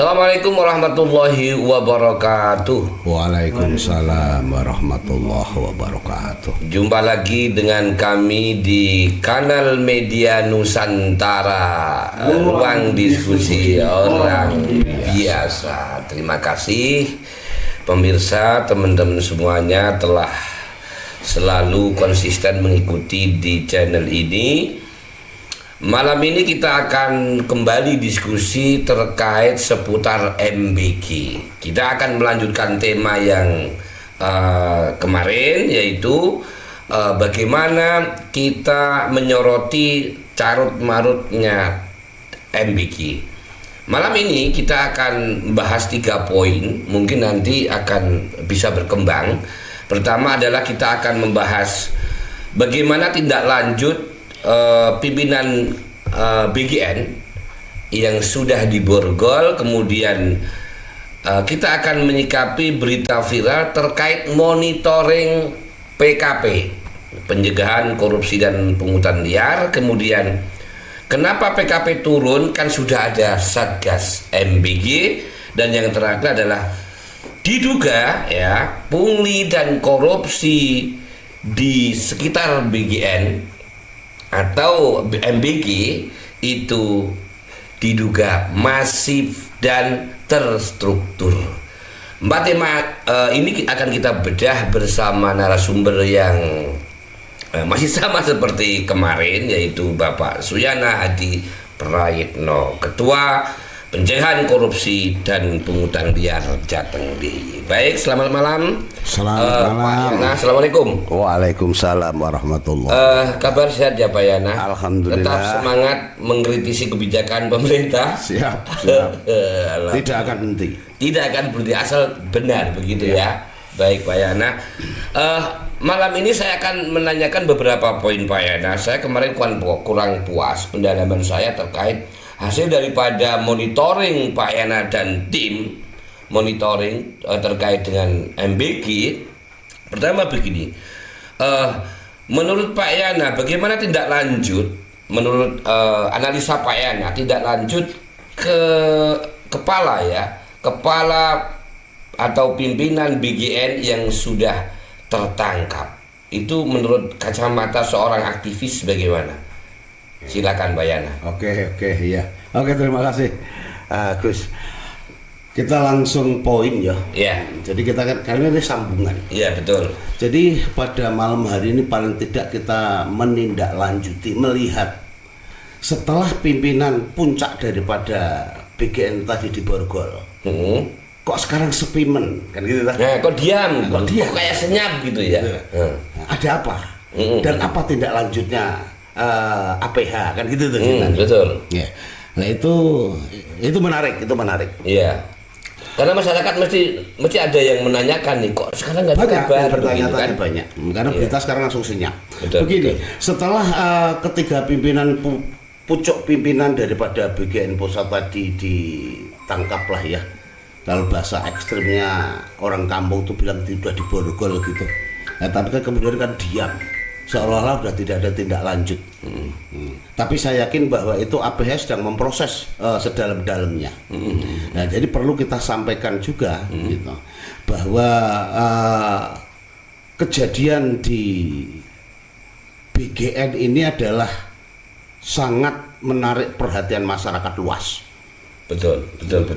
Assalamualaikum warahmatullahi wabarakatuh. Waalaikumsalam warahmatullahi wabarakatuh. Jumpa lagi dengan kami di kanal media Nusantara, ruang diskusi orang biasa. Terima kasih pemirsa, teman-teman semuanya telah selalu konsisten mengikuti di channel ini. Malam ini kita akan kembali diskusi terkait seputar MBG. Kita akan melanjutkan tema yang kemarin, yaitu bagaimana kita menyoroti carut marutnya MBG. Malam ini kita akan bahas 3 poin, mungkin nanti akan bisa berkembang. Pertama adalah kita akan membahas bagaimana tindak lanjut pimpinan BGN yang sudah diborgol. Kemudian kita akan menyikapi berita viral terkait monitoring PKP, pencegahan korupsi dan pungutan liar. Kemudian kenapa PKP turun, kan sudah ada Satgas MBG. Dan yang terakhir adalah diduga ya pungli dan korupsi di sekitar BGN atau MBG itu diduga masif dan terstruktur. 4 tema ini akan kita bedah bersama narasumber yang masih sama seperti kemarin, yaitu Bapak Suyana Hadi Prayitno, Ketua Pencegahan Korupsi dan Pungutan Liar Jateng DIY. Baik, selamat malam. Selamat malam. Pak Yana, assalamualaikum. Waalaikumsalam warahmatullahi. Kabar sehat ya Pak Yana? Alhamdulillah. Tetap semangat mengkritisi kebijakan pemerintah. Siap. Tidak akan berhenti. Tidak akan berhenti asal benar, begitu ya. Baik Pak Yana. Malam ini saya akan menanyakan beberapa poin Pak Yana. Saya kemarin kurang puas pendalaman saya terkait hasil daripada monitoring Pak Yana dan tim monitoring terkait dengan MBG. Pertama begini, menurut Pak Yana bagaimana tindak lanjut, menurut analisa Pak Yana, tindak lanjut ke kepala atau pimpinan BGN yang sudah tertangkap, itu menurut kacamata seorang aktivis bagaimana? Silakan Pak Yana. Oke, ya. Oke, terima kasih Gus. Kita langsung poin ya. Iya. Jadi kita kan karena ini sambungan. Iya, betul. Jadi pada malam hari ini paling tidak kita menindaklanjuti, melihat setelah pimpinan puncak daripada BGN tadi diborgol. Kok sekarang sepimen kan gitu kan? Nah, kok diam? Kok kayak senyap gitu ya? Ada apa? Dan apa tindak lanjutnya APH kan gitu tuh. Betul. Ya. Nah itu menarik, Iya. Karena masyarakat mesti ada yang menanyakan nih, kok sekarang nggak ada kabar, pertanyaan kan? banyak. Karena berita sekarang langsung senyap. Betul, begini, betul. Setelah ketiga pimpinan pucuk pimpinan daripada BGN pusat tadi ditangkap lah ya. Kalau bahasa ekstrimnya orang kampung tuh bilang sudah diborgol gitu. Nah, tapi kan kemudian kan diam, seolah-olah sudah tidak ada tindak lanjut. Tapi saya yakin bahwa itu APH sedang memproses sedalam-dalamnya. Nah, jadi perlu kita sampaikan juga gitu, bahwa kejadian di BGN ini adalah sangat menarik perhatian masyarakat luas. Betul.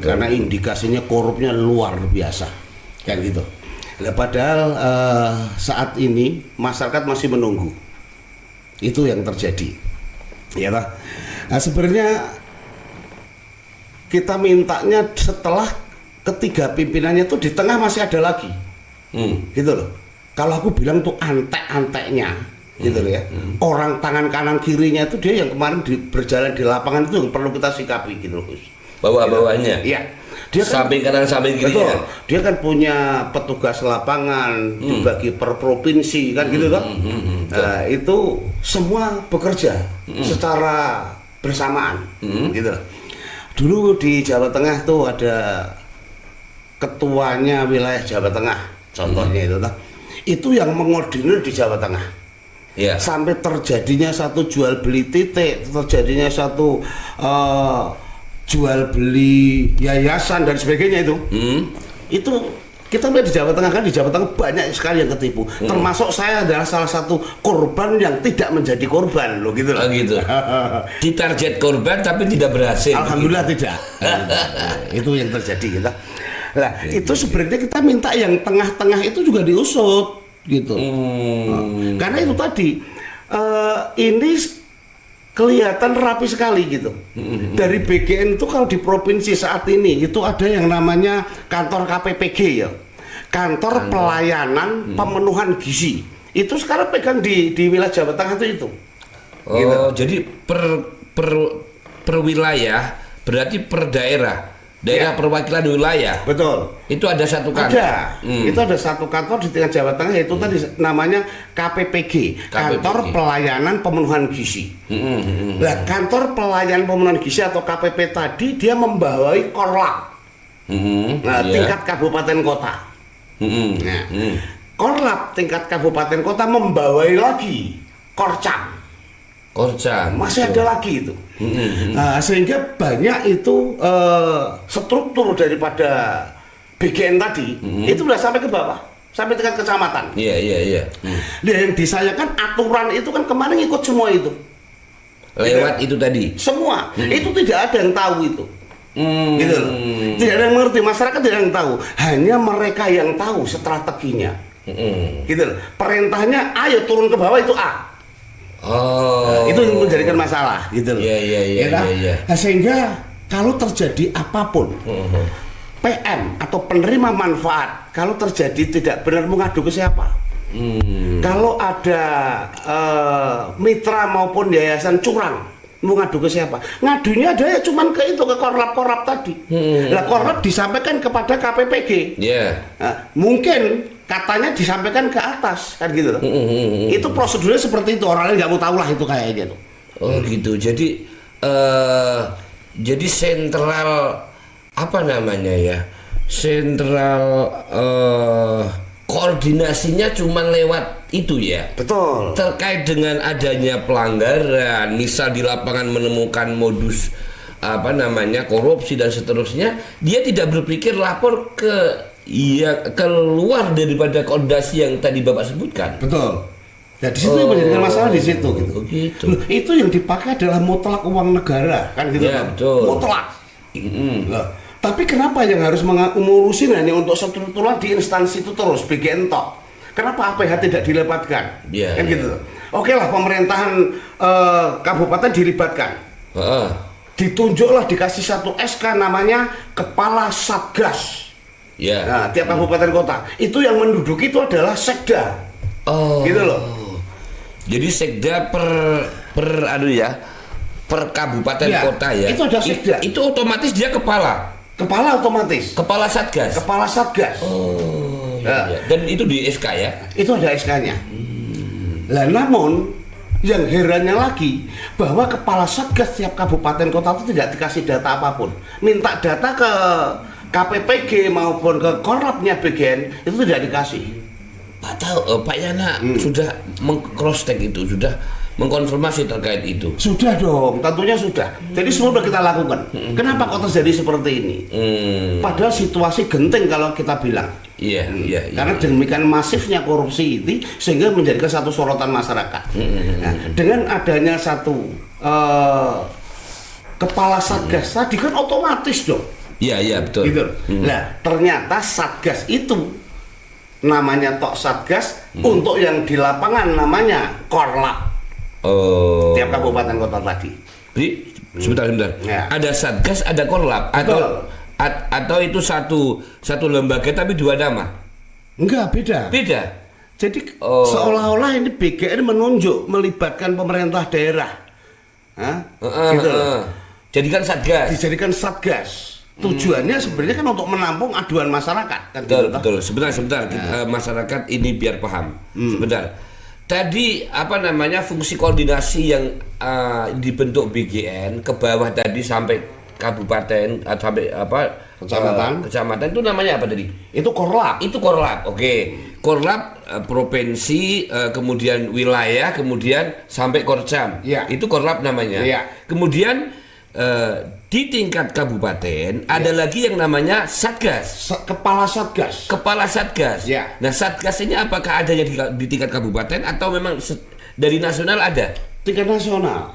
Karena indikasinya korupnya luar biasa, kan gitu. Nah, padahal saat ini masyarakat masih menunggu. Itu yang terjadi, ya lah. Nah, sebenarnya kita mintanya setelah ketiga pimpinannya tuh di tengah masih ada lagi, gitu loh. Kalau aku bilang tuh antek-anteknya, gitu loh ya. Orang tangan kanan kirinya itu dia yang kemarin berjalan di lapangan itu yang perlu kita sikapi, gitu loh. Bawah-bawahnya. Iya. Dia samping kanan samping kiri. Betul. Dia kan punya petugas lapangan dibagi per provinsi kan gitu kan. Nah, itu semua bekerja secara bersamaan gitu. Dulu di Jawa Tengah tuh ada ketuanya wilayah Jawa Tengah contohnya itu yang mengordinir di Jawa Tengah. Ya. Sampai terjadinya satu jual beli titik, terjadinya satu jual beli yayasan dan sebagainya itu kita melihat di Jawa Tengah kan, di Jawa Tengah banyak sekali yang ketipu. Termasuk saya adalah salah satu korban yang tidak menjadi korban loh gitu. Oh gitu. Ditarget korban tapi tidak berhasil. Alhamdulillah tidak. Itu yang terjadi kita. Nah, itu sebenarnya kita minta yang tengah-tengah itu juga diusut gitu. Karena itu tadi ini kelihatan rapi sekali gitu. Dari BGN itu kalau di provinsi saat ini itu ada yang namanya kantor KPPG ya. Kantor Pelayanan Pemenuhan Gizi. Itu sekarang pegang di wilayah Jawa Tengah itu. Oh, gitu. Jadi per wilayah berarti per daerah perwakilan wilayah. Betul. Itu ada satu kantor. Ada. Itu ada satu kantor di tengah Jawa Tengah yaitu tadi namanya KPPG, Kantor Pelayanan Pemenuhan Gizi. Nah, Kantor Pelayanan Pemenuhan Gizi atau KPP tadi dia membawai Korlap. Tingkat kabupaten kota. Korlap tingkat kabupaten kota membawai lagi Korcam. Masih ada lagi itu. Nah, sehingga banyak itu struktur daripada BGN tadi itu sudah sampai ke bawah, sampai tingkat kecamatan. Iya. Nah, yang disayangkan aturan itu kan kemarin ikut semua itu. Lewat itu tadi. Semua. Itu tidak ada yang tahu itu. Gitu loh. Tidak ada yang mengerti, masyarakat tidak ada yang tahu. Hanya mereka yang tahu strateginya. Gitu loh. Perintahnya ayo turun ke bawah itu A. Nah, itu yang menjadikan masalah gitu loh. Iya. Nah, sehingga kalau terjadi apapun PM atau penerima manfaat kalau terjadi tidak benar mengadu ke siapa? Kalau ada mitra maupun yayasan curang mau ngadu ke siapa? Ngadunya ada ya cuman ke itu, ke Korlap tadi. Nah, Korlap disampaikan kepada KPPG. Nah, mungkin katanya disampaikan ke atas kan gitu loh. Itu prosedurnya seperti itu, orang lain nggak mau tahu lah itu kayaknya tuh. Oh gitu. Jadi sentral apa namanya ya? Sentral koordinasinya cuma lewat itu ya. Betul. Terkait dengan adanya pelanggaran, misal di lapangan menemukan modus korupsi dan seterusnya, dia tidak berpikir lapor keluar daripada koordinasi yang tadi Bapak sebutkan. Betul. Ya di situ yang menjadikan masalah di situ gitu. Gitu. Loh, itu yang dipakai adalah mutlak uang negara kan gitu ya, kan. Betul. Mutlak. Nah, tapi kenapa yang harus mengurusin hanya untuk struktural di instansi itu terus BGN tok? Kenapa APH tidak dilepaskan? Kan gitu. Oke lah, pemerintahan kabupaten dilibatkan. Ditunjuklah dikasih satu SK namanya Kepala Satgas. Nah, tiap kabupaten kota itu yang menduduki itu adalah sekda. Gitu loh. Jadi sekda per kabupaten kota ya. Itu ada sekda. Itu otomatis dia kepala otomatis. Kepala Satgas. Iya. Dan itu di SK ya. Itu ada SK-nya. Lah namun yang herannya lagi bahwa kepala Satgas tiap kabupaten kota itu tidak dikasih data apapun. Minta data ke KPPG maupun ke Korlapnya BGN itu tidak dikasih. Pak Yana sudah meng-cross check itu, sudah mengkonfirmasi terkait itu. Sudah dong, tentunya sudah. Jadi semua sudah kita lakukan. Kenapa kok terjadi seperti ini? Padahal situasi genting kalau kita bilang. Iya. Karena demikian masifnya korupsi itu sehingga menjadikan satu sorotan masyarakat. Nah, dengan adanya satu kepala Satgas tadi kan otomatis dong. Iya betul. Gitu. Nah, ternyata Satgas itu namanya tok Satgas, untuk yang di lapangan namanya Korlap. Tiap kabupaten kota tadi. Jadi sebentar. Ya. Ada Satgas, ada Korlap atau itu satu lembaga tapi dua nama? Enggak, beda. Jadi seolah-olah ini BGN menunjuk melibatkan pemerintah daerah. Gitu. Dijadikan Satgas. Tujuannya sebenarnya kan untuk menampung aduan masyarakat kan. Betul. Sebentar. Masyarakat ini biar paham. Sebentar. Tadi fungsi koordinasi yang dibentuk BGN ke bawah tadi sampai kabupaten sampai kecamatan itu namanya apa tadi? Itu Korlap. Oke. Korlap provinsi, kemudian wilayah, kemudian sampai Korcam. Ya. Itu Korlap namanya. Ya. Kemudian di tingkat kabupaten ada lagi yang namanya Satgas. Kepala Satgas. Kepala Satgas. Ya. Nah, Satgas ini apakah adanya di tingkat kabupaten atau memang dari nasional ada? Tingkat nasional.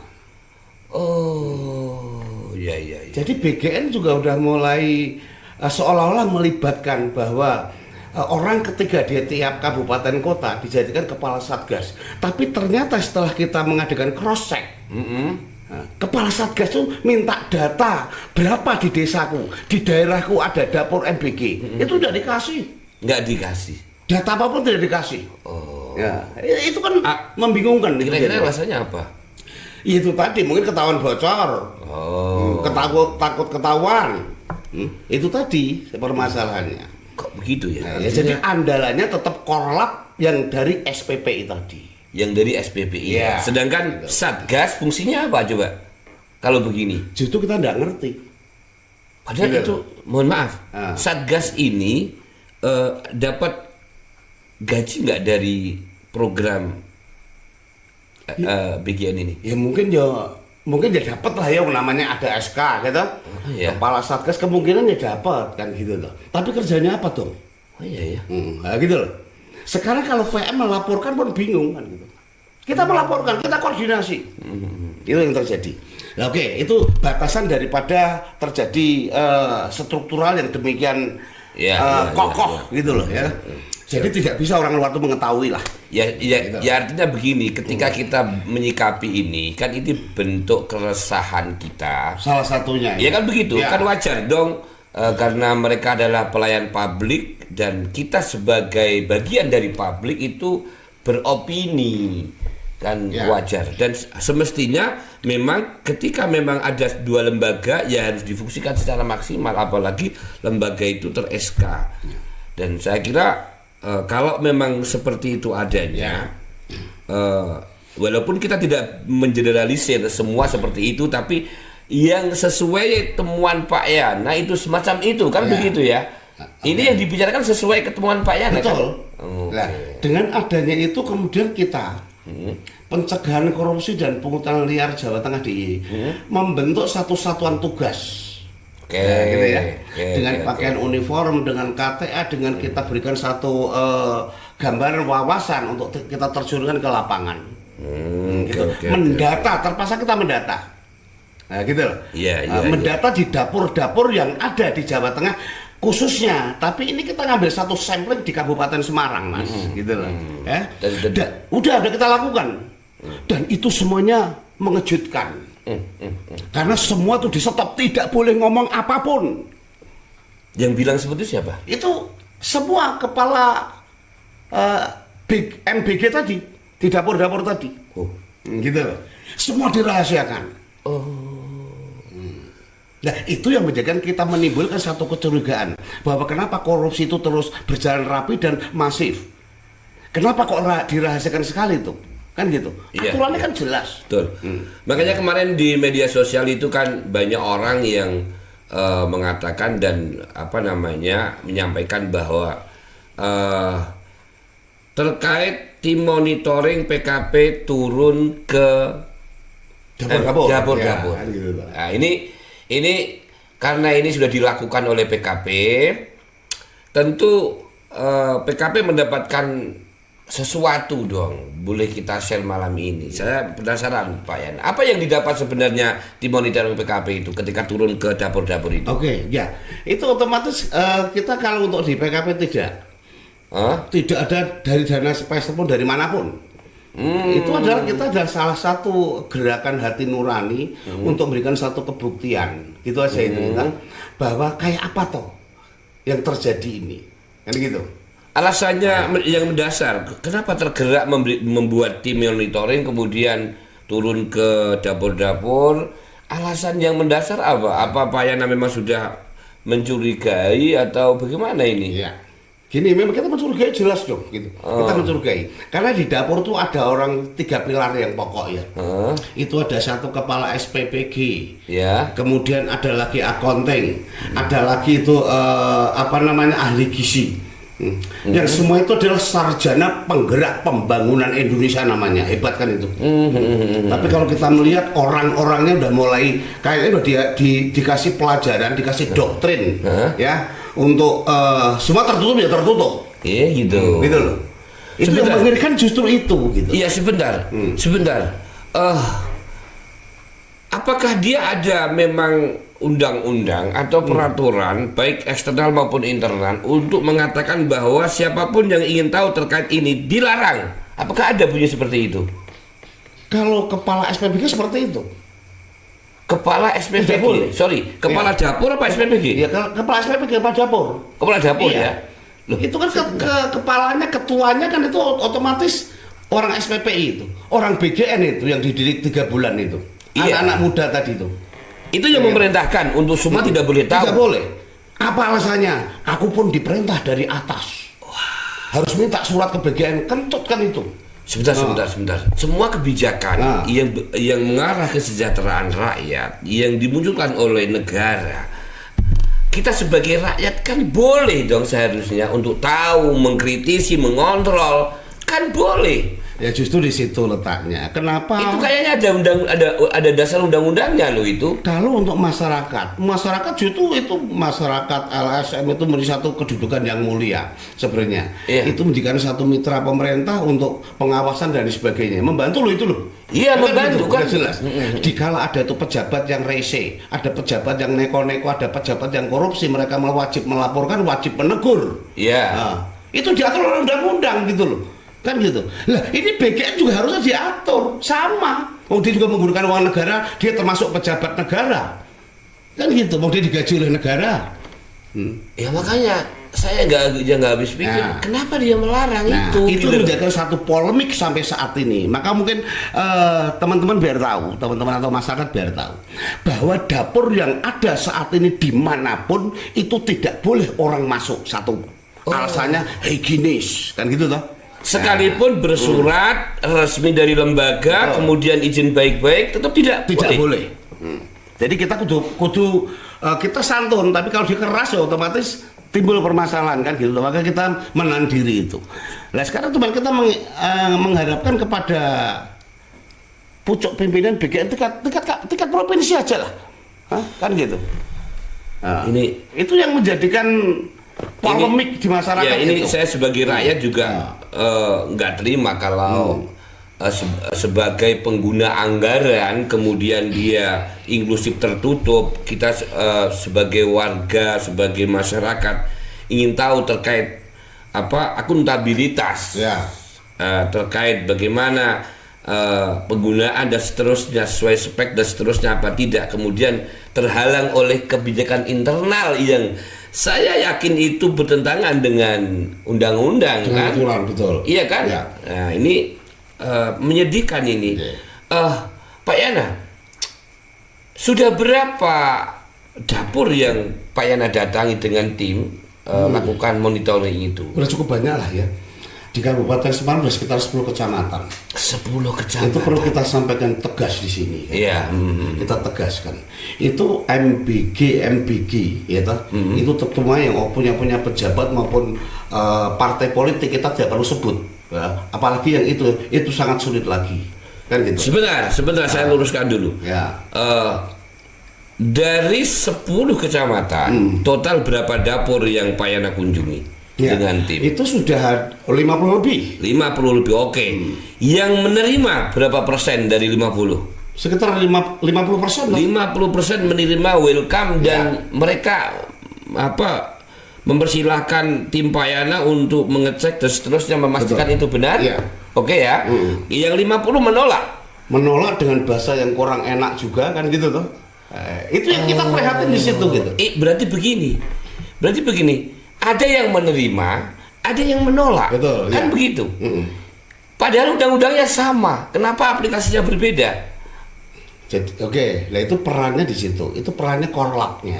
Oh, iya. Jadi BGN juga udah mulai seolah-olah melibatkan bahwa orang ketika dia tiap kabupaten kota dijadikan kepala Satgas. Tapi ternyata setelah kita mengadakan cross check, kepala Satgas itu minta data berapa di desaku, di daerahku ada dapur MBG. Itu udah dikasih. Nggak dikasih. Data apapun tidak dikasih. Oh. Ya, itu kan membingungkan. Kira-kira rasanya apa? Itu tadi mungkin ketahuan bocor. Oh. Takut ketahuan. Itu tadi permasalahannya. Kok begitu ya? Ya, jadi andalannya tetap korlap yang dari SPPI tadi. Yang dari SPPI. Ya. Sedangkan Satgas fungsinya apa coba? Kalau begini. Justru kita nggak ngerti. Padahal Gitu. itu, mohon maaf, Satgas ini dapat gaji nggak dari program BGN ini? Ya mungkin ya dapat lah ya, namanya ada SK gitu. Iya. Kepala Satgas kemungkinan ya dapat kan gitu loh. Tapi kerjanya apa dong? Oh iya ya. Nah, gitu loh. Sekarang kalau PM melaporkan pun bingung kan gitu. Kita melaporkan, kita koordinasi. Itu yang terjadi. Nah, oke, itu batasan daripada terjadi struktural yang demikian kokoh gitu loh ya. Jadi tidak bisa orang luar itu mengetahui lah. Ya artinya begini, ketika kita menyikapi ini, kan ini bentuk keresahan kita. Salah satunya. Ya kan begitu, Ya. kan wajar dong, karena mereka adalah pelayan publik dan kita sebagai bagian dari publik itu beropini, kan Ya. wajar. Dan semestinya memang ketika memang ada dua lembaga ya harus difungsikan secara maksimal, apalagi lembaga itu ter-SK. Dan saya kira kalau memang seperti itu adanya, walaupun kita tidak mengeneralisir semua seperti itu, tapi yang sesuai temuan Pak Yana itu semacam itu kan begitu ya. Ini yang dibicarakan sesuai ketemuan Pak Yana. Betul. Kan? Nah, dengan adanya itu kemudian kita pencegahan korupsi dan pungutan liar Jawa Tengah DIY membentuk satu satuan tugas. Oke, Nah, gitu ya. oke, Dengan oke, pakaian uniform, dengan KTA, dengan kita berikan satu gambaran wawasan untuk kita terjunkan ke lapangan. Gitu. oke. Mendata, terpaksa kita mendata. Nah, gitu loh. Iya. Mendata di dapur-dapur yang ada di Jawa Tengah khususnya. Tapi ini kita ngambil satu sampling di Kabupaten Semarang, Mas. Gitu loh. Ya. Udah ada kita lakukan. Dan itu semuanya mengejutkan. Karena semua tuh di stop, tidak boleh ngomong apapun. Yang bilang seperti itu siapa? Itu semua kepala Big MBG tadi di dapur-dapur tadi. Gitu loh. Semua dirahasiakan. Nah, itu yang menjadikan kita menimbulkan satu kecurigaan bahwa kenapa korupsi itu terus berjalan rapi dan masif. Kenapa kok dirahasiakan sekali itu? Kan gitu. Iya, Aturannya iya. kan jelas. Betul. Makanya kemarin di media sosial itu kan banyak orang yang mengatakan dan menyampaikan bahwa terkait tim monitoring PKP turun ke dapur-dapur. Ya, kan gitu. Nah, ini karena ini sudah dilakukan oleh PKP, tentu PKP mendapatkan sesuatu dong. Boleh kita share malam ini. Saya penasaran Pak Yan, apa yang didapat sebenarnya di monitoring PKP itu ketika turun ke dapur-dapur itu? Oke, ya. Itu otomatis kita kalau untuk di PKP tidak ada dari dana space pun dari manapun. Itu adalah kita adalah salah satu gerakan hati nurani untuk memberikan satu kebuktian. Gitu aja itu kan, bahwa kayak apa toh yang terjadi ini. Kan gitu. Alasannya yang mendasar, kenapa tergerak membuat tim monitoring kemudian turun ke dapur-dapur? Alasan yang mendasar apa? Apa Pak Yana memang sudah mencurigai atau bagaimana ini? Iya. Gini, memang kita mencurigai jelas dong, gitu. Kita mencurigai. Karena di dapur tuh ada orang 3 pilar yang pokok ya. Itu ada satu kepala SPPG. Ya. Kemudian ada lagi accounting. Ada lagi itu ahli gizi. Yang semua itu adalah sarjana penggerak pembangunan Indonesia namanya, hebat kan itu. Tapi kalau kita melihat orang-orangnya udah mulai kayaknya udah dikasih pelajaran, dikasih doktrin, ya untuk semua tertutup ya tertutup. Iya gitu. Gitu loh. Itu yang mengerikan justru itu gitu. Iya sebentar. Apakah dia ada memang undang-undang atau peraturan baik eksternal maupun internal untuk mengatakan bahwa siapapun yang ingin tahu terkait ini dilarang? Apakah ada bunyi seperti itu? Kalau kepala SPBG seperti itu. Kepala SPBG, kepala dapur apa SPBG? Ya kepala SPBG, kepala dapur. Kepala dapur Iya. ya. Loh, itu kan kepalanya, ketuanya kan itu otomatis orang SPPI itu, orang BGN itu yang dididik 3 bulan itu, iya. Anak-anak muda tadi itu. Itu yang memerintahkan untuk semua tidak boleh tahu. Tidak boleh. Apa alasannya? Aku pun diperintah dari atas. Harus minta surat ke BGN, kentut kan itu. Sebentar. Semua kebijakan yang mengarah kesejahteraan rakyat yang dimunculkan oleh negara, kita sebagai rakyat kan boleh dong seharusnya untuk tahu, mengkritisi, mengontrol, kan boleh. Ya justru di situ letaknya. Kenapa? Itu kayaknya ada dasar undang-undangnya loh itu. Kalau untuk masyarakat justru itu masyarakat LSM itu menjadi satu kedudukan yang mulia sebenarnya. Iya. Itu menjadikan satu mitra pemerintah untuk pengawasan dan sebagainya. Membantu loh itu loh. Iya membantu kan. Jelas. Dikala ada tuh pejabat yang rese, ada pejabat yang neko-neko, ada pejabat yang korupsi, mereka wajib melaporkan, wajib menegur. Iya. Nah, itu diatur oleh undang-undang gitu loh. Kan gitu. Lah ini BGN juga harusnya diatur sama. Oh dia juga menggunakan uang negara, dia termasuk pejabat negara. Kan gitu, mau dia digaji oleh negara. Ya makanya saya nggak habis pikir kenapa dia melarang itu. Itu gitu. menjadi satu polemik sampai saat ini. Maka mungkin teman-teman biar tahu, teman-teman atau masyarakat biar tahu bahwa dapur yang ada saat ini dimanapun itu tidak boleh orang masuk satu. Alasannya higienis, kan gitu toh. Sekalipun bersurat resmi dari lembaga, kemudian izin baik-baik, tetap tidak boleh. Jadi kita kudu kita santun, tapi kalau dia keras ya otomatis timbul permasalahan kan gitu. Maka kita menahan diri itu. Nah sekarang teman kita mengharapkan kepada pucuk pimpinan BGN tingkat provinsi aja lah, kan gitu. Nah, itu yang menjadikan polemik di masyarakat. Ya ini itu. saya sebagai rakyat juga nggak terima kalau sebagai pengguna anggaran kemudian dia inklusif tertutup. Kita sebagai warga, sebagai masyarakat ingin tahu terkait akuntabilitas, terkait bagaimana penggunaan dan seterusnya sesuai spek dan seterusnya apa tidak, kemudian terhalang oleh kebijakan internal yang saya yakin itu bertentangan dengan undang-undang kan? Aturan, betul. Iya kan? Ya. Nah ini menyedihkan ini. Pak Yana, sudah berapa dapur yang Pak Yana datangi dengan tim lakukan monitoring itu? Udah cukup banyak lah ya. Di Kabupaten Semarang sudah sekitar 10 kecamatan. 10 kecamatan. Itu perlu kita sampaikan tegas di sini. Iya. Kita tegaskan. Itu MBG, ya toh. Itu semua yang punya pejabat maupun partai politik kita tidak perlu sebut. Ya. Apalagi yang itu sangat sulit lagi. Kan gitu. Sebentar saya luruskan dulu. Ya. Dari 10 kecamatan, total berapa dapur yang Pak Yana kunjungi? Dengan tim itu sudah 50 lebih. 50 lebih, oke. Yang menerima berapa persen dari 50? Sekitar 50%. 50% menerima welcome dan mereka mempersilahkan tim Pak Yana untuk mengecek dan seterusnya memastikan itu benar. Oke ya. Yang 50 menolak dengan bahasa yang kurang enak juga kan gitu tuh. Itu yang kita prihatin di situ gitu. Berarti begini. Ada yang menerima, ada yang menolak. Betul, kan begitu. Padahal undang-undangnya sama. Kenapa aplikasinya berbeda? Jadi lah itu perannya di situ. Itu perannya korlapnya.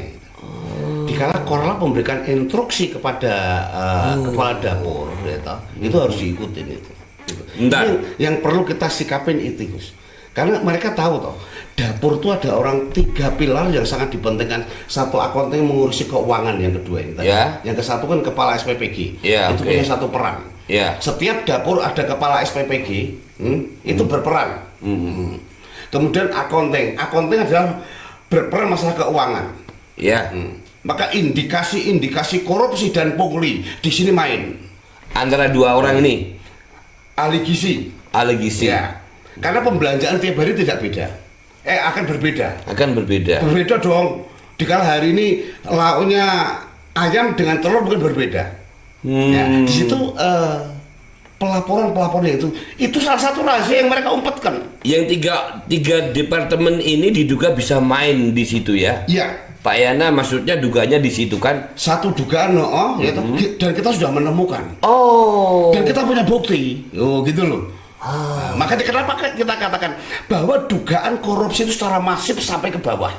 Dikala korlap memberikan instruksi kepada kepala dapur, itu harus diikutin itu. Yang perlu kita sikapin itu, Gus. Karena mereka tahu toh, dapur itu ada orang 3 pilar yang sangat dipentingkan. Satu akunting mengurusi keuangan, yang kedua ini tadi. Ya. Yang ke satu kan kepala SPPG. Ya, itu oke. punya satu peran. Ya. Setiap dapur ada kepala SPPG, itu berperan. Kemudian akunting adalah berperan masalah keuangan. Ya. Maka indikasi korupsi dan pungli di sini main. Antara 2 orang ini Ahli gizi. Ya. Karena pembelanjaan tiap hari tidak beda. Akan berbeda. Akan berbeda. Berbeda dong. Dikala hari ini lauknya ayam dengan telur bukan berbeda. Ya, di situ pelaporan itu salah satu rahasia yang mereka umpetkan. Yang tiga departemen ini diduga bisa main di situ ya. Iya. Pak Yana maksudnya duganya di situ kan? Satu dugaan, yaitu, dan kita sudah menemukan. Oh. Dan kita punya bukti. Gitu loh. Nah, makanya kenapa kita katakan bahwa dugaan korupsi itu secara masif sampai ke bawah.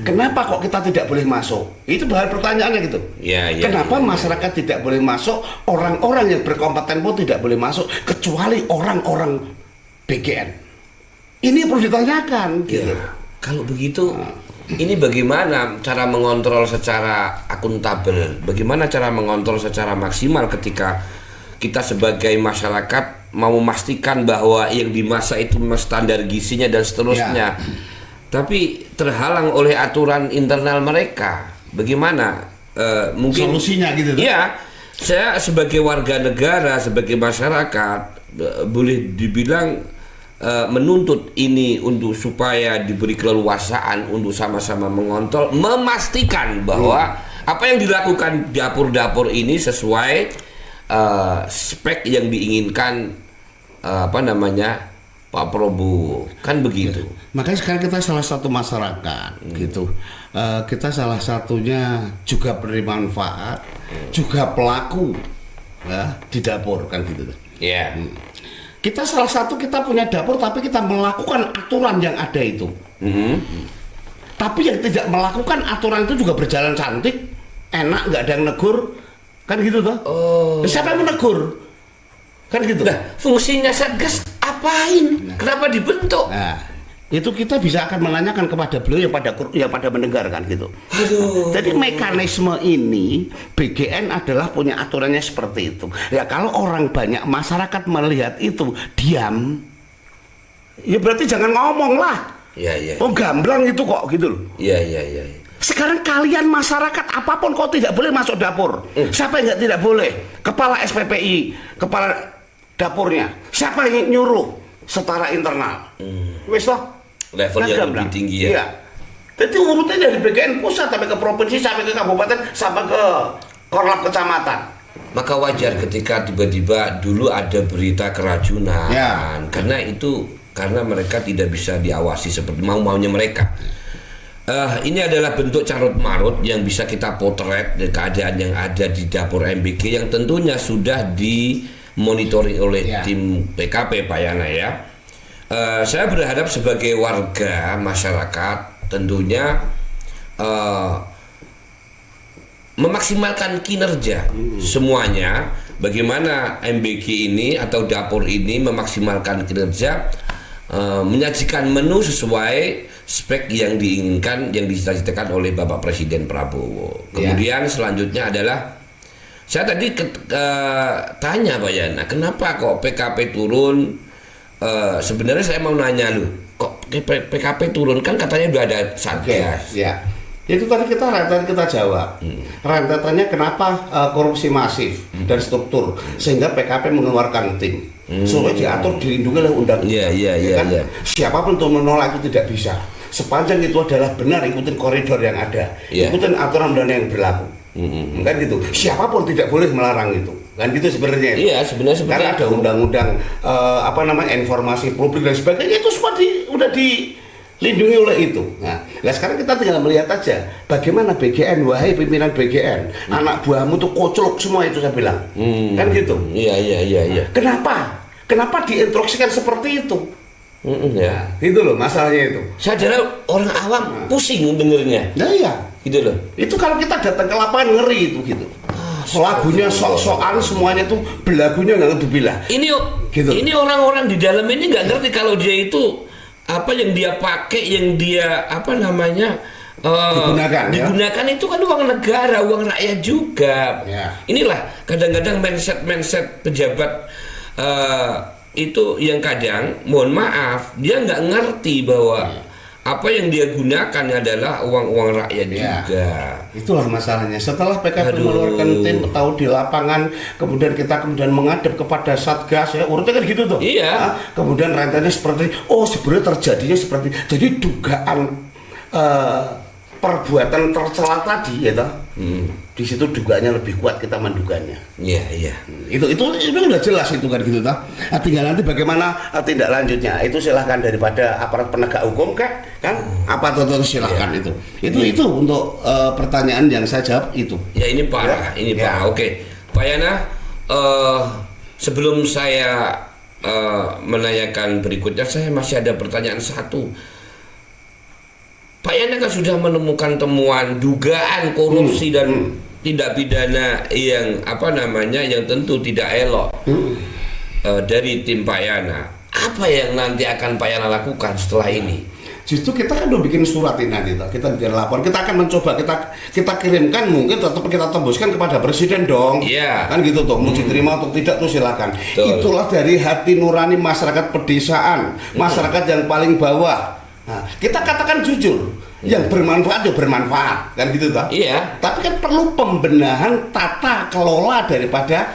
Kenapa kok kita tidak boleh masuk? Itu bahan pertanyaannya gitu. Ya. Kenapa masyarakat tidak boleh masuk? Orang-orang yang berkompeten pun tidak boleh masuk, kecuali orang-orang BGN. Ini perlu ditanyakan. Gitu. Ya. Kalau begitu, ini bagaimana cara mengontrol secara akuntabel? Bagaimana cara mengontrol secara maksimal ketika kita sebagai masyarakat mau memastikan bahwa yang dimasak itu memang standar gizinya dan seterusnya, tapi terhalang oleh aturan internal mereka? Bagaimana? Mungkin solusinya gitu. Iya, saya sebagai warga negara, sebagai masyarakat, boleh dibilang menuntut ini untuk supaya diberi keleluasaan untuk sama-sama mengontrol, memastikan bahwa apa yang dilakukan dapur-dapur ini sesuai spek yang diinginkan Pak Prabowo, kan begitu. Makanya sekarang kita salah satu masyarakat gitu. Kita salah satunya juga penerima manfaat, juga pelaku ya, di dapur kan gitu. Iya. Kita salah satu kita punya dapur tapi kita melakukan aturan yang ada itu. Tapi yang tidak melakukan aturan itu juga berjalan cantik, enak, nggak ada yang negur, kan gitu toh? Siapa yang menegur? Kan gitu. Nah, fungsinya Satgas apain? Kenapa dibentuk? Nah, itu kita bisa akan menanyakan kepada beliau yang pada mendengarkan gitu. Aduh. Jadi mekanisme ini BGN adalah punya aturannya seperti itu. Ya kalau orang banyak masyarakat melihat itu diam, ya berarti jangan ngomong lah. Iya. Oh gamblang itu kok gitu loh. Iya. Sekarang kalian masyarakat apapun kok tidak boleh masuk dapur. Siapa yang tidak boleh? Kepala SPPI, kepala dapurnya. Siapa yang nyuruh? Setara internal. Wes toh? Level yang lebih tinggi ya. Iya. Jadi urutnya dari BGN pusat sampai ke provinsi, sampai ke kabupaten, sampai ke korlap kecamatan. Maka wajar ketika tiba-tiba dulu ada berita keracunan, Ya. karena mereka tidak bisa diawasi seperti mau-maunya mereka. Ini adalah bentuk carut marut yang bisa kita potret dari keadaan yang ada di dapur MBG yang tentunya sudah dimonitoring oleh tim PKP Pak Yana ya. Saya berharap sebagai warga masyarakat tentunya memaksimalkan kinerja semuanya. Bagaimana MBG ini atau dapur ini memaksimalkan kinerja, menyajikan menu sesuai spek yang diinginkan, yang dicita-citakan oleh Bapak Presiden Prabowo. Kemudian selanjutnya adalah saya tadi tanya Pak Yana, kenapa kok PKP turun? Sebenarnya saya mau nanya kok PKP turun, kan katanya udah ada Satgas. Ya. Itu tadi kita jawab. Rentetannya kenapa korupsi masif dan struktur sehingga PKP mengeluarkan tim. Supaya diatur, dilindungi oleh undang-undang. Iya. Siapapun untuk menolak itu tidak bisa. Sepanjang itu adalah benar ikutin koridor yang ada, ikutin aturan dan yang berlaku. Kan gitu. Siapapun tidak boleh melarang itu. Kan gitu sebenarnya. Iya, sebenarnya karena ada undang-undang informasi publik dan sebagainya, itu semua udah dilindungi oleh itu. Nah, sekarang kita tinggal melihat aja bagaimana BGN, wahai pimpinan BGN, anak buahmu tuh koclok semua itu saya bilang. Kan gitu. Iya. Kenapa diinstruksikan seperti itu? Ya. Itu loh masalahnya itu. Saya kira orang awam pusing dengernya. Nah iya. Gitu loh. Itu kalau kita datang ke lapangan ngeri itu gitu. Lagunya sok-sokan semuanya tuh belagunya nggak ngerti bilang. Ini orang-orang di dalam ini nggak ngerti kalau dia itu apa yang dia pakai, yang dia apa namanya digunakan itu kan uang negara, uang rakyat juga. Ya. Inilah kadang-kadang mindset pejabat itu yang kadang, mohon maaf, dia nggak ngerti bahwa apa yang dia gunakan adalah uang rakyat juga. Itulah masalahnya. Setelah PKB Aduh. mengeluarkan tim tahu di lapangan, kemudian kita menghadap kepada Satgas, ya urutnya kan gitu tuh. Iya. Nah, kemudian rentetannya seperti, sebenarnya terjadinya seperti, jadi dugaan perbuatan tercela tadi, ya toh. Di situ dugaannya lebih kuat, kita menduganya. Iya. Itu udah jelas itu kan gitu toh. Tinggal nanti bagaimana tindak lanjutnya. Itu silahkan daripada aparat penegak hukum kan apa tuh silahkan itu. Itu untuk pertanyaan yang saya jawab itu. Ya ini parah, ini parah. Oke, Pak Yana, sebelum saya menanyakan berikutnya, saya masih ada pertanyaan satu. Pak Yana kan sudah menemukan temuan dugaan korupsi dan tindak pidana yang yang tentu tidak elok dari tim Pak Yana. Apa yang nanti akan Pak Yana lakukan setelah ini? Justru kita kan udah bikin surat ini nanti, kita bikin laporan, kita akan mencoba kita kirimkan, mungkin tetap kita tembuskan kepada presiden dong. Iya. Kan gitu tuh, mau diterima atau tidak tuh silakan. Betul. Itulah dari hati nurani masyarakat pedesaan, masyarakat yang paling bawah. Nah, kita katakan jujur, yang bermanfaat ya bermanfaat, kan gitu toh. Iya. Tapi kan perlu pembenahan tata kelola daripada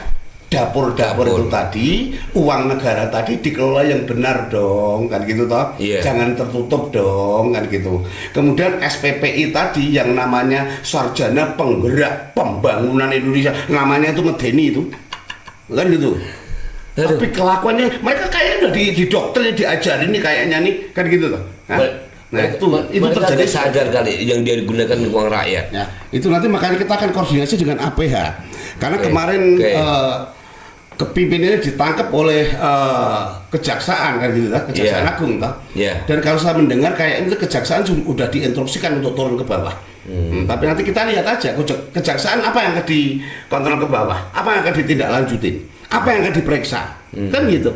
dapur-dapur itu tadi, uang negara tadi dikelola yang benar dong, kan gitu toh. Iya. Jangan tertutup dong, kan gitu. Kemudian SPPI tadi yang namanya Sarjana Penggerak Pembangunan Indonesia, namanya itu medeni itu, kan gitu. Aduh. Tapi kelakuannya mereka kayaknya udah didoktrin, diajarin nih kayaknya nih, kan gitu toh. Nah itu terjadi sadar kali yang dia digunakan uang rakyat. Ya, itu nanti makanya kita akan koordinasi dengan APH. Karena kemarin kepimpinannya ditangkap oleh kejaksaan kan gitu kan, Kejaksaan Agung toh. Dan kalau saya mendengar kayak itu kejaksaan sudah diinstruksikan untuk turun ke bawah. Tapi nanti kita lihat aja kejaksaan apa yang akan dikontrol ke bawah, apa yang akan ditindaklanjutin, apa yang akan diperiksa. Kan gitu.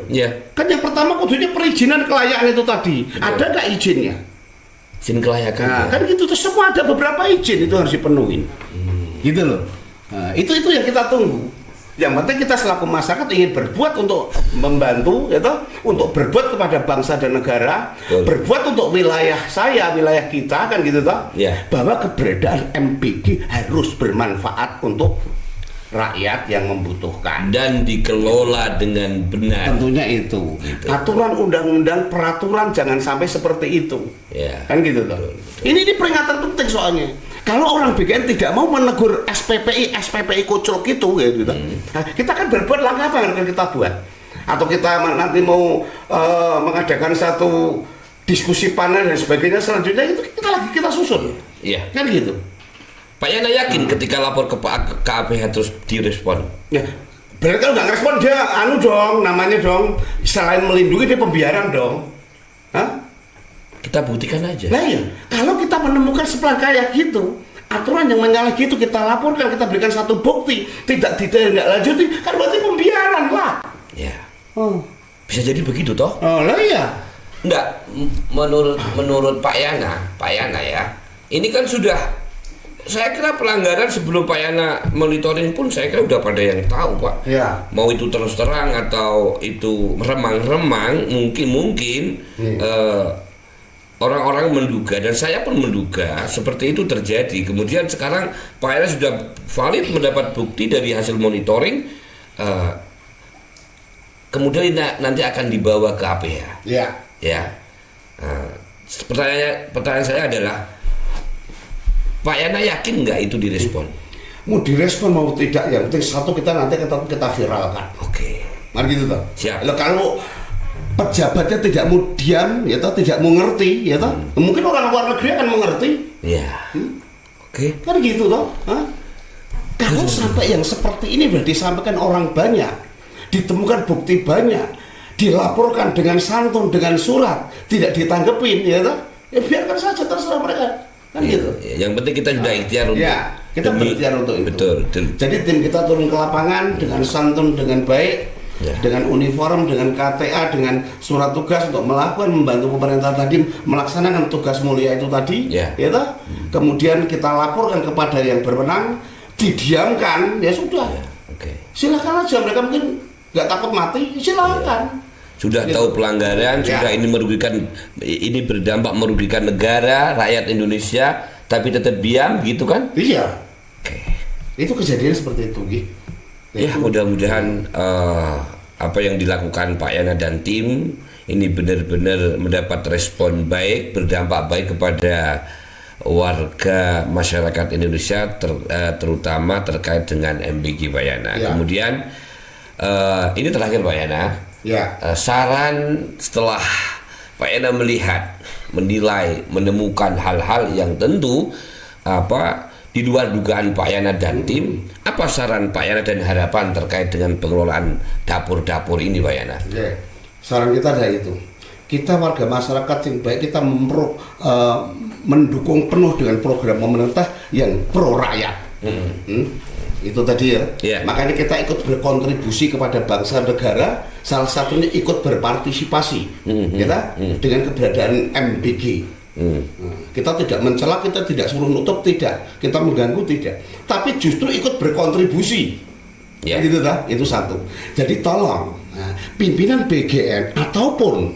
Kan yang pertama kudunya perizinan kelayakan itu tadi. Ada nggak izinnya? Izin kelayakan. Nah, kan gitu tuh, semua ada beberapa izin itu harus dipenuhin. Gitu loh. Nah, itu yang kita tunggu. Yang penting kita selaku masyarakat ingin berbuat untuk membantu, ya toh, untuk berbuat kepada bangsa dan negara, berbuat untuk wilayah saya, wilayah kita, kan gitu toh. Bahwa keberadaan MPG harus bermanfaat untuk rakyat yang membutuhkan dan dikelola dengan benar. Tentunya itu. Aturan undang-undang, peraturan jangan sampai seperti itu. Kan gitu toh. Ini peringatan penting soalnya. Kalau orang BKN tidak mau menegur SPPI kocok gitu, gitu. Nah, kita kan berbuat langkah apa yang akan kita buat? Atau kita nanti mau mengadakan satu diskusi panel dan sebagainya, selanjutnya itu kita susun. Kan gitu. Pak Yana yakin ketika lapor ke APH terus direspon? Ya, berarti kalau nggak respon dia namanya dong, selain melindungi dia pembiaran dong. Kita buktikan aja. Nah iya, kalau kita menemukan sebelah kayak gitu, aturan yang menyalahi gitu kita laporkan, kita berikan satu bukti, tidak lanjuti, kan berarti pembiaran lah. Bisa jadi begitu toh? Lah iya. Enggak, menurut Pak Yana ya, ini kan sudah, saya kira pelanggaran sebelum Pak Yana monitoring pun saya kira udah pada yang tahu Pak. Mau itu terus terang atau itu remang-remang, mungkin orang-orang menduga dan saya pun menduga seperti itu terjadi. Kemudian sekarang Pak Yana sudah valid mendapat bukti dari hasil monitoring, kemudian nanti akan dibawa ke APH. Pertanyaan saya adalah, Pak Yana yakin nggak itu direspon? Mau direspon mau tidak, yang penting satu kita nanti kita viralkan. Mari gitu toh. Siap. Kalau pejabatnya tidak mau diam, ya toh, tidak mau ngerti, ya toh, mungkin orang luar negeri akan mengerti. Kan gitu toh. Kalau sampai yang seperti ini sudah disampaikan orang banyak, ditemukan bukti banyak, dilaporkan dengan santun, dengan surat, tidak ditanggepin, ya toh, ya biarkan saja, terserah mereka. Kan gitu. Yang penting kita sudah ikhtiar untuk kita berikhtiar untuk itu. Betul. Jadi tim kita turun ke lapangan dengan santun, dengan baik, Ya. Dengan uniform, dengan KTA, dengan surat tugas untuk melakukan membantu pemerintah tadi melaksanakan tugas mulia itu tadi, Ya. ya toh? Kemudian kita laporkan kepada yang berwenang, didiamkan, ya sudah. Ya, oke. Silakan aja, mereka mungkin nggak takut mati, silakan. Sudah Gitu. tahu pelanggaran, Ya. sudah ini berdampak merugikan negara, rakyat Indonesia, tapi tetap diam gitu kan? Iya, Oke. itu kejadian seperti itu, Gi. Ya mudah-mudahan apa yang dilakukan Pak Yana dan tim ini benar-benar mendapat respon baik, berdampak baik kepada warga masyarakat Indonesia terutama terkait dengan MBG Pak Yana. Ya. Kemudian ini terakhir Pak Yana. Ya. Saran setelah Pak Yana melihat, menilai, menemukan hal-hal yang tentu di luar dugaan Pak Yana dan tim, apa saran Pak Yana dan harapan terkait dengan pengelolaan dapur-dapur ini Pak Yana? Oke. Saran kita adalah itu. Kita warga masyarakat yang baik, kita mendukung penuh dengan program pemerintah yang pro rakyat. Itu tadi ya. Yeah. Makanya kita ikut berkontribusi kepada bangsa negara, salah satunya ikut berpartisipasi kita dengan keberadaan MBG. Kita tidak mencela, kita tidak suruh nutup, tidak, kita mengganggu, tidak, tapi justru ikut berkontribusi. Ya. Gitu dah, itu satu. Jadi tolong pimpinan BGN ataupun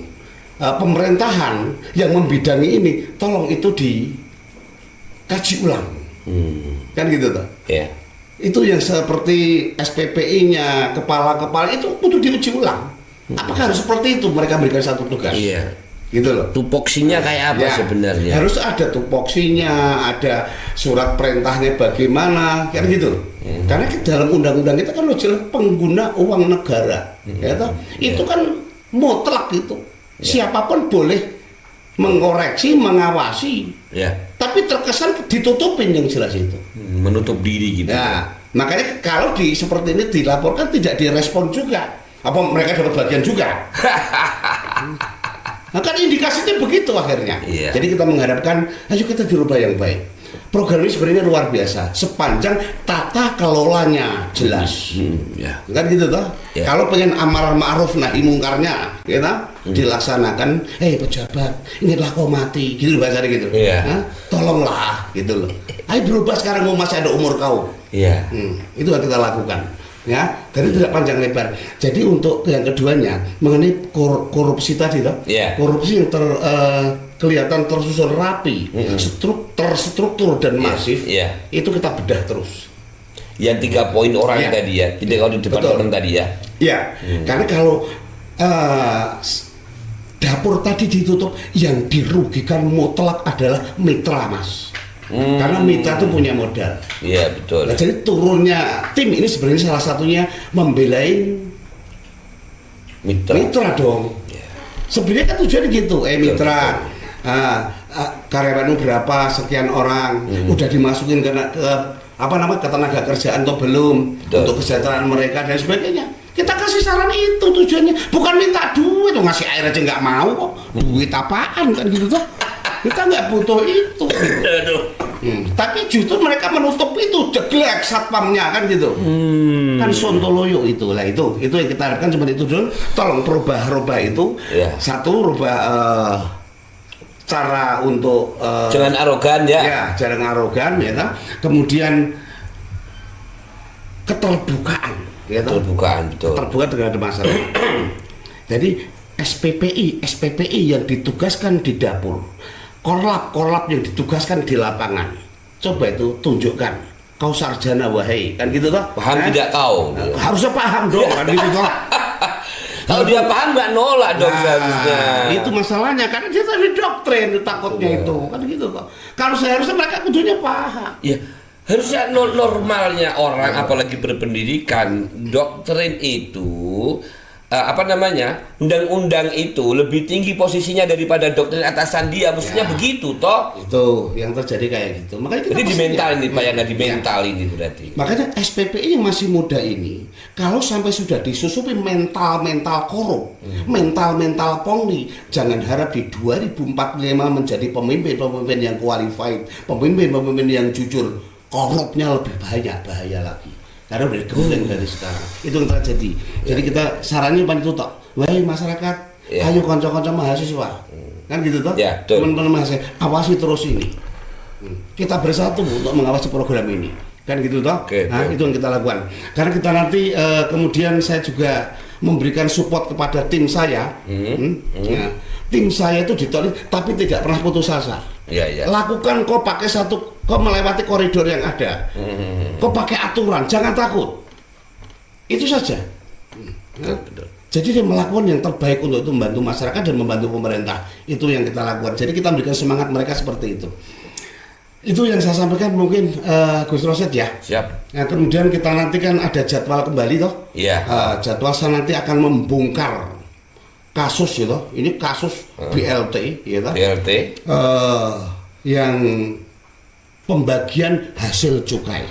pemerintahan yang membidangi ini, tolong itu dikaji ulang. Kan gitu dah. Ya. Itu yang seperti SPPI-nya, kepala-kepala itu kudu diuji ulang. Apakah harus seperti itu mereka berikan satu tugas? Iya. Gitu loh. Tupoksinya kayak apa Ya, sebenarnya? harus ada tupoksinya, ada surat perintahnya bagaimana, kan gitu. Karena dalam undang-undang kita kan jelas pengguna uang negara, ya toh? Itu kan mutlak itu. Siapapun boleh mengoreksi, mengawasi. Ya. Tapi terkesan ditutupin yang jelas itu. Menutup diri gitu. Nah, makanya kalau seperti ini dilaporkan tidak direspon juga. Apa mereka dapat bagian juga? Nah, kan indikasinya begitu akhirnya. Iya. Jadi kita mengharapkan, ayo kita dirubah yang baik. Program ini sebenarnya luar biasa, sepanjang tata kelolanya jelas. Ya. Kan gitu toh? Ya. Kalau pengen amar ma'ruf nahi mungkarnya, kita dilaksanakan, pejabat, inilah kau mati, gitu bahasanya gitu. Iya. Hah? Tolonglah, gitu loh. Ayo berubah sekarang, mau masih ada umur kau. Iya. Itu yang kita lakukan. Ya, dari tidak panjang lebar. Jadi untuk yang keduanya mengenai korupsi tadi toh, Iya. korupsi yang kelihatan tersusun rapi, terstruktur dan masif, Iya. itu kita bedah terus. Yang 3 poin orang Ya. tadi ya, tidak kalau di departemen tadi ya. Ya, karena kalau dapur tadi ditutup, yang dirugikan mutlak adalah mitra, Mas. Karena mitra itu punya modal. Iya betul. Nah, jadi turunnya tim ini sebenarnya salah satunya membelain mitra dong. Sebenarnya kan tujuannya gitu, mitra, karyawanmu berapa, sekian orang, udah dimasukin ke ketenaga kerjaan atau belum, Betul. untuk kesejahteraan mereka dan sebagainya. Kita kasih saran itu tujuannya, bukan minta duit, ngasih air aja nggak mau kok, duit apaan kan gitu tuh. Kita nggak butuh itu. Aduh. Tapi justru mereka menutup itu, jeglek satpamnya kan gitu. Kan sontoloyo itu lah, itu yang kita harapkan seperti itu dulu. Tolong rubah itu. Ya. Satu, rubah cara untuk Jangan arogan ya. ya, jarang arogan ya kan. Kemudian keterbukaan ya kan. Terbukaan betul. Terbuka dengan masyarakat. Jadi SPPI yang ditugaskan di dapur, korlap yang ditugaskan di lapangan, coba itu tunjukkan, kau sarjana wahai, kan gitu toh? Paham tidak kau? Harusnya paham dong, kan gitu toh? Kalau dia paham nggak nolak dong seharusnya. Itu masalahnya, karena dia tadi doktrin takutnya itu, kan gitu toh? Kalau seharusnya mereka kudunya paham. Ya, harusnya normalnya orang apalagi berpendidikan, doktrin itu undang-undang itu lebih tinggi posisinya daripada doktrin atasan dia, mestinya begitu toh. Itu yang terjadi kayak gitu. Makanya kita Jadi di mestinya- mental ini Pak Yana, di mental ini berarti. Makanya SPPI yang masih muda ini, kalau sampai sudah disusupi mental korup, mental pongli, jangan harap di 2045 menjadi pemimpin yang qualified, pemimpin yang jujur. Korupnya lebih bahaya lagi. karena udah digulung dari sekarang. Itu yang terjadi. Jadi kita sarannya pan itu tok. Wahai masyarakat, ayo kanca-kanca mahasiswa. Kan gitu toh? Teman-teman mahasiswa, awasi terus ini. Kita bersatu untuk mengawasi program ini. Kan gitu toh? Itu yang kita lakukan. Karena kita nanti kemudian saya juga memberikan support kepada tim saya. Ya, tim saya itu ditolak tapi tidak pernah putus asa. Lakukan kok pakai kok melewati koridor yang ada. Kok pakai aturan, jangan takut. Itu saja. Jadi dia melakukan yang terbaik untuk itu membantu masyarakat dan membantu pemerintah. Itu yang kita lakukan. Jadi kita memberikan semangat mereka seperti itu. Itu yang saya sampaikan mungkin Gus Rosyid ya. Siap. Nah, kemudian kita nanti kan ada jadwal kembali toh. Jadwal saya nanti akan membongkar kasus gitu. Ini kasus BLT gitu. BLT. Yang pembagian hasil cukai.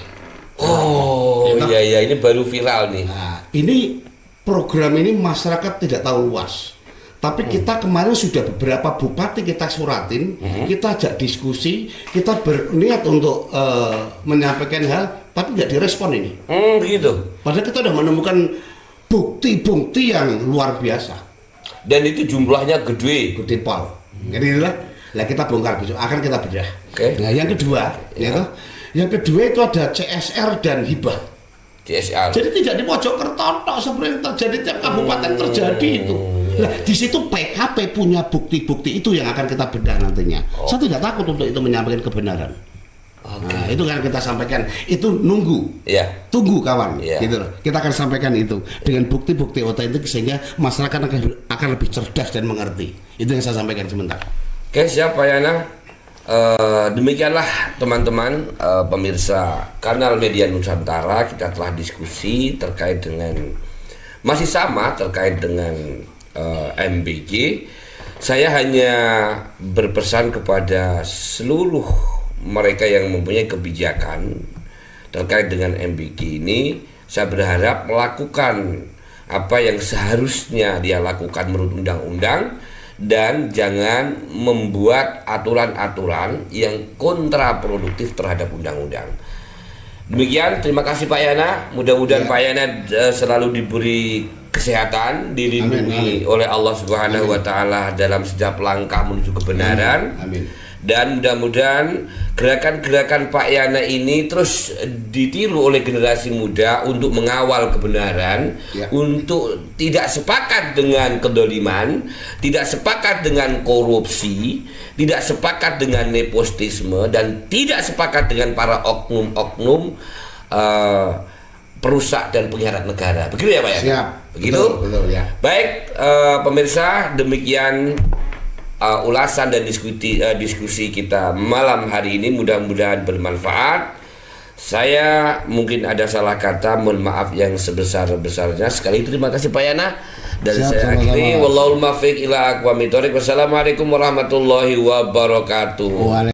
Iya ini baru viral nih. Nah, ini program ini masyarakat tidak tahu luas. Tapi kita kemarin sudah beberapa bupati kita suratin, kita ajak diskusi, kita berniat untuk menyampaikan hal, tapi nggak direspon ini. Gitu. Padahal kita sudah menemukan bukti-bukti yang luar biasa. Dan itu jumlahnya gede pol. Jadi itulah, kita bongkar besok, akan kita bedah. Nah, yang kedua, yang kedua itu ada CSR dan hibah. CSR. Jadi tidak di Mojokerto seperti yang terjadi tiap kabupaten terjadi itu. Nah, di situ PKP punya bukti-bukti itu yang akan kita bedah nantinya. Saya tidak takut untuk itu menyampaikan kebenaran. Nah, itu kan kita sampaikan. Itu nunggu. Tunggu kawan. Gitu loh. Kita akan sampaikan itu dengan bukti-bukti otentik sehingga masyarakat akan lebih cerdas dan mengerti. Itu yang saya sampaikan sebentar. Oke, siap Pak Yana. Demikianlah teman-teman pemirsa kanal Media Nusantara, kita telah diskusi terkait dengan masih sama terkait dengan MBG. Saya hanya berpesan kepada seluruh mereka yang mempunyai kebijakan terkait dengan MBG ini, saya berharap melakukan apa yang seharusnya dia lakukan menurut undang-undang dan jangan membuat aturan-aturan yang kontraproduktif terhadap undang-undang. Demikian, terima kasih Pak Yana. Mudah-mudahan Pak Yana selalu diberi kesehatan, dilindungi oleh Allah Subhanahu wa taala dalam setiap langkah menuju kebenaran. Dan mudah-mudahan gerakan-gerakan Pak Yana ini terus ditiru oleh generasi muda untuk mengawal kebenaran, untuk tidak sepakat dengan kedoliman, tidak sepakat dengan korupsi, tidak sepakat dengan nepotisme, dan tidak sepakat dengan para oknum-oknum perusak dan pengkhianat negara. Begitu ya Pak ya? Siap. Begitu? Betul ya. Baik, pemirsa, demikian ulasan dan diskusi kita malam hari ini, mudah-mudahan bermanfaat. Saya mungkin ada salah kata, mohon maaf yang sebesar-besarnya. Sekali terima kasih Pak Yana. Dan saya akhiri, wallahul muwaffiq ila aqwamit thoriq. Wassalamualaikum warahmatullahi wabarakatuh.